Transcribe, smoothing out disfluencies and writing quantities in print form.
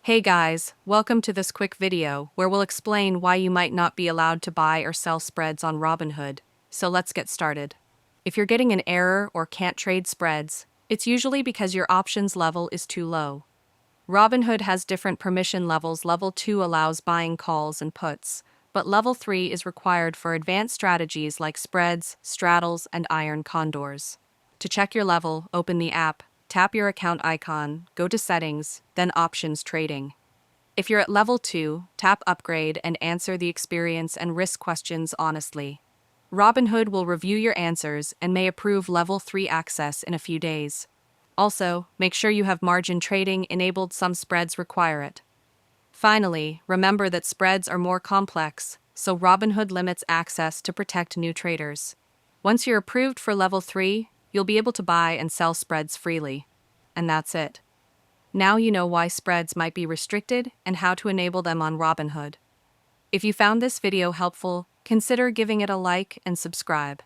Hey guys, welcome to this quick video where we'll explain why you might not be allowed to buy or sell spreads on Robinhood. So let's get started. If you're getting an error or can't trade spreads, it's usually because your options level is too low. Robinhood has different permission levels. Level 2 allows buying calls and puts, but Level 3 is required for advanced strategies like spreads, straddles, and iron condors. To check your level, open the app, tap your account icon, go to Settings, then Options Trading. If you're at Level 2, tap Upgrade and answer the experience and risk questions honestly. Robinhood will review your answers and may approve Level 3 access in a few days. Also, make sure you have margin trading enabled. Some spreads require it. Finally, remember that spreads are more complex, so Robinhood limits access to protect new traders. Once you're approved for Level 3, you'll be able to buy and sell spreads freely. And that's it. Now you know why spreads might be restricted and how to enable them on Robinhood. If you found this video helpful, consider giving it a like and subscribe.